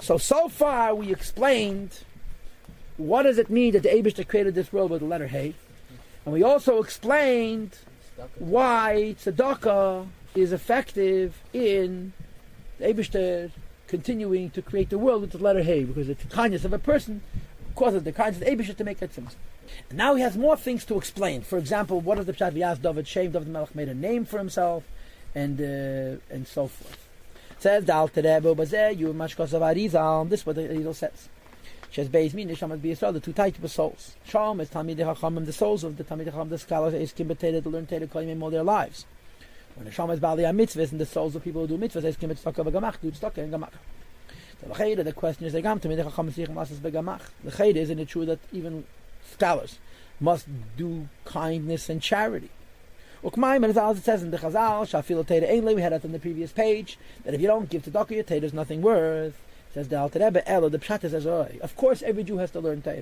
So far we explained what does it mean that the Eibishter created this world with the letter Hey, and we also explained why tzedakah is effective in the Eibishter continuing to create the world with the letter Hey, because the kindness of a person causes the kindness of the Eibishter to make it simple. And now he has more things to explain. For example, what is the pshat v'yas David Shem? David Melech made a name for himself, and so forth. It says the Alter Rebbe Bazeh you mashkos of Arizal. This is what the Arizal says. Shes beis min neshamas b'Yisrael, the two types of souls. Shalom is Talmidei Chachamim, the souls of the Talmidei Chachamim, the scholars, is kibbutz to learn Torah koyim all their lives. When Neshama is Baalei HaMitzvahs, and the souls of people who do mitzvahs, is kibbutz tzedakah v'gamach, do tzedakah and gamach. The question is, the chayda, isn't it true that even scholars must do kindness and charity? It says in the Chazal, we had that on the previous page, that if you don't give tzedakah, your Torah is nothing worth. Says the Alter Rebbe, the pshat says, of course every Jew has to learn Torah,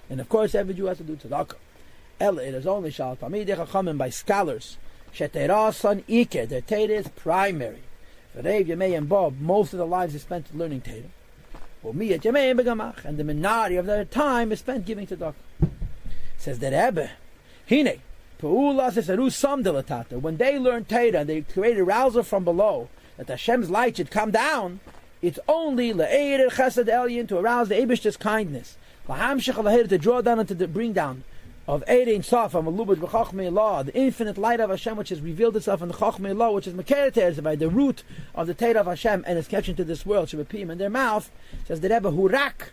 and of course every Jew has to do tzedakah. It is only shal Talmidei Chachamim by scholars. Sheteira son iker, their Torah is primary. Rev Yemei and Bob, most of their lives is spent learning Torah. And the minority of their time is spent giving tzedakah. Says the Rebbe, Hine, when they learn Torah and they create a arousal from below, that Hashem's light should come down, it's only le'eir chesed elyon, to arouse the Eibishter's kindness, to draw down and to bring down of Erein Sof, the infinite light of Hashem, which has revealed itself in the Chachmei Law, which is Mekeret by the root of the Torah of Hashem, and is captured into this world, Shabapim in their mouth. Says the Rebbe, Hurak,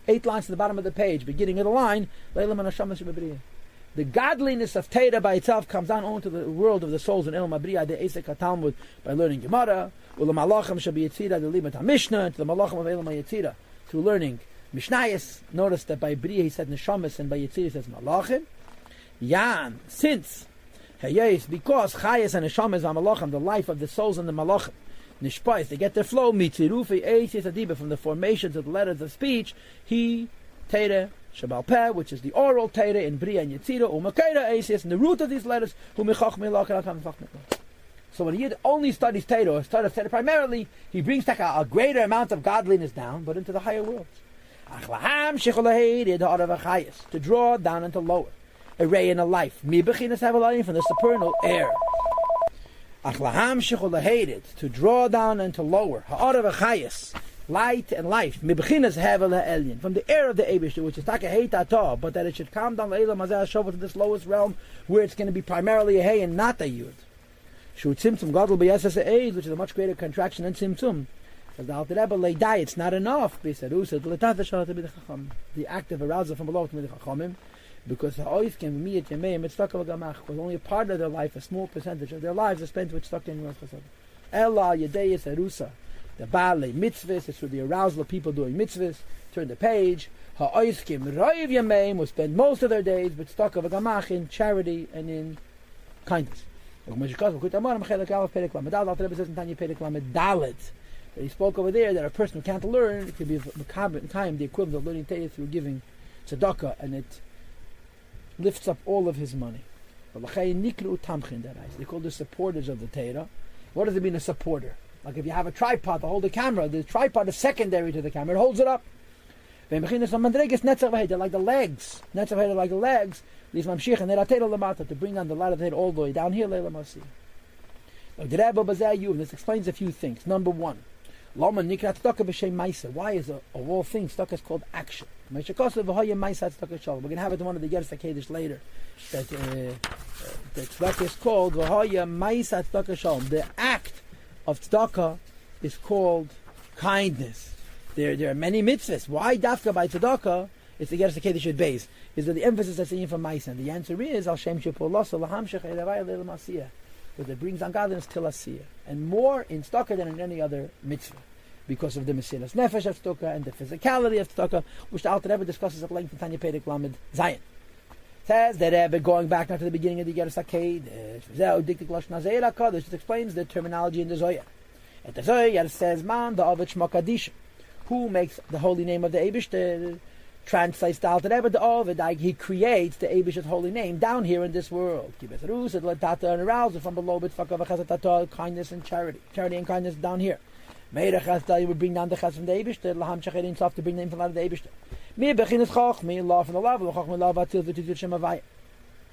8 lines to the bottom of the page, beginning of the line, the godliness of Torah by itself comes down onto the world of the souls in El Mabriya, the Esek Talmud, by learning Gemara, Ulam Malachim Shabi Yetzira, the Limat HaMishnah, to the Malachim of El Yetzira, through learning Mishnayos. Notice that by Bria he said Neshamas, and by Yetzir he says Malachim. Yan, since Hayes, because Chayes and Neshamas are Malachim, the life of the souls and the Malachim, Nishpais, they get their flow, Mitzirufi Eisis Adiba, from the formations of the letters of speech, he, Teira, Shabal Peh, which is the oral Teira in Bria and Yetzira, Umakeda Eisis, and the root of these letters, Humechach Melach and Akam Fach Melach. So when he only studies Teira, or studies Teira primarily, he brings back a greater amount of godliness down, but into the higher worlds. To draw down into lower, a ray in a life, from the supernal air. To draw down into lower, light and life, from the air of the Eibishter, which is but that it should come down to this lowest realm, where it's going to be primarily a hay and not a yud. Which is a much greater contraction than tzimtzum. As the Alter Rebbe lay die, it's not enough. The act of arousal from below to the Chachamim, because because only a part of their life, a small percentage of their lives, is spent with tzedakah and chesed. Ela Yedei Erusa, the Baalei Mitzvahs, it's through the arousal of people doing mitzvahs. Turn the page. Ha'oiskim Roiv Yameim will spend most of their days with tzedakah v'gamach, in charity and in kindness. The Alter Rebbe says in Tanya Perek Lamed Dalet. He spoke over there that a person who can't learn, it could be the equivalent of learning Torah through giving tzedakah, and it lifts up all of his money. They call the supporters of the Torah. What does it mean, a supporter? Like if you have a tripod to hold the camera, the tripod is secondary to the camera, it holds it up. They're like the legs. They're like the legs. To bring down the ladder of the head all the way down here. This explains a few things. Number one, why is of all things tzedakah is called action? We're going to have it in one of the Yeris HaKadosh later. That tzedakah is called the act of tzedakah is called kindness. There are many mitzvahs. Why dafka by tzedakah? It's the Yeris HaKadosh base. Is that the emphasis that's in for Maisa? And the answer is Al Shem Shepolasa Laham Shechaylavaya Leil Masiyah. Because it brings ungodliness till asiyah, and more in tzedakah than in any other mitzvah, because of the mesilas nefesh of tzedakah and the physicality of tzedakah, which the Alter Rebbe discusses at length in Tanya Perek Lamed Zayin. Says the Rebbe, going back now to the beginning of the Yeris HaKadosh, this explains the terminology in the Zohar. At the Zohar says, Man the Avich Makadisha, who makes the holy name of the Eibishter, translates the Alter Rebbe, the Ovid, like he creates the Eibishter's holy name down here in this world. And arousal from below, kindness and charity and kindness down here. Meir Chesed you would bring down the Chesed from the Eibishter, Laham Shachet Ein Sof to bring the name from the Eibishter. Mir Bechinas Choch, Mir Law from the level, Choch Mir Law Vatil V'Titzut Shem Havaya.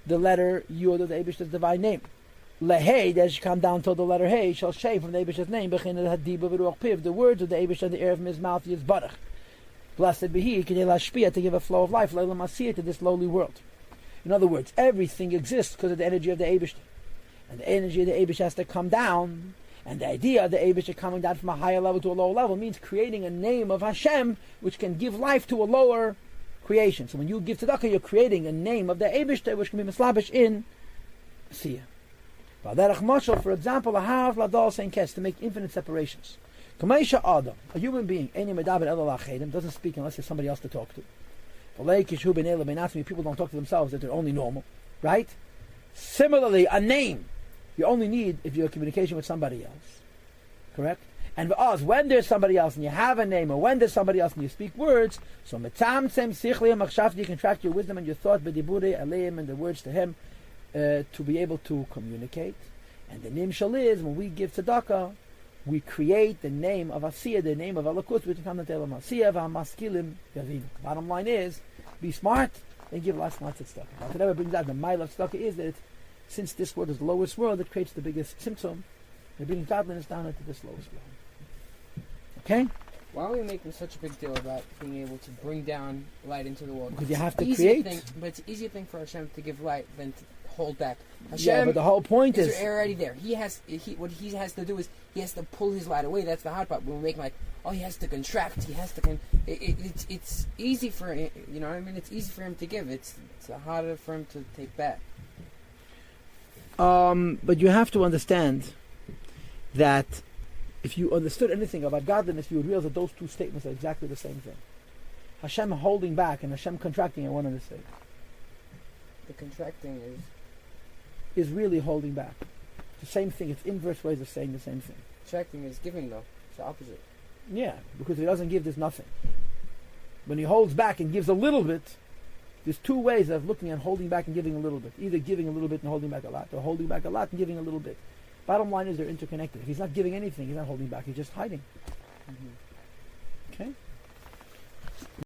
The letter Yud of the Eibishter's divine name. Lehei, that should come down till the letter Hey, shall shave from the Eibishter's name, Bechinas Hadiba V'Ruach Piv, the words of the Eibishter, the air from his mouth, is Barach. Blessed be he, Kedei Lashpia, to give a flow of life, Leilam Asiyah, to this lowly world. In other words, everything exists because of the energy of the Eibishter. And the energy of the Eibush has to come down, and the idea of the Eibush coming down from a higher level to a lower level means creating a name of Hashem which can give life to a lower creation. So when you give tzedakah, you're creating a name of the Eibush which can be mislabish in Siyah. V'aderech mashal, for example, a harav ladal sein kes, to make infinite separations. K'meisha adam, a human being, eni medaber ela lachedim, doesn't speak unless there's somebody else to talk to. V'lei kishu ben ela ben atzmi, people don't talk to themselves, that they're only normal, right? Similarly, a name you only need if you're in communication with somebody else. Correct? And for us, when there's somebody else and you have a name, or when there's somebody else and you speak words, so mitzam sem sichli machshavti, you contract your wisdom and your thought, b'dibure aleim, and the words to him, to be able to communicate. And the nimshal is, when we give tzedakah, we create the name of Asiyah, the name of Alakus, which comes to Asiyah v'amaskilim yavinu. Bottom line is, be smart and give lots and lots of tzedakah. Whatever brings out the mile of tzedakah is that since this world is the lowest world, it creates the biggest symptom. They're bringing godliness down into this lowest world. Okay? Why are we making such a big deal about being able to bring down light into the world? Because you have to create. But it's an easier thing for Hashem to give light than to hold back. Hashem, yeah, but the whole point is already there. What he has to do is he has to pull his light away. That's the hard part. When we make like, he has to contract. He has to. It's easy for him. You know what I mean? It's easy for him to give. It's harder for him to take back. But you have to understand that if you understood anything about godliness, you would realize that those two statements are exactly the same thing. Hashem holding back and Hashem contracting are one and the same. The contracting is really holding back. The same thing. It's inverse ways of saying the same thing. Contracting is giving, though. It's the opposite. Yeah, because if he doesn't give, there's nothing. When he holds back and gives a little bit, there's two ways of looking at holding back and giving a little bit. Either giving a little bit and holding back a lot, or holding back a lot and giving a little bit. Bottom line is they're interconnected. If he's not giving anything, he's not holding back. He's just hiding. Mm-hmm. Okay?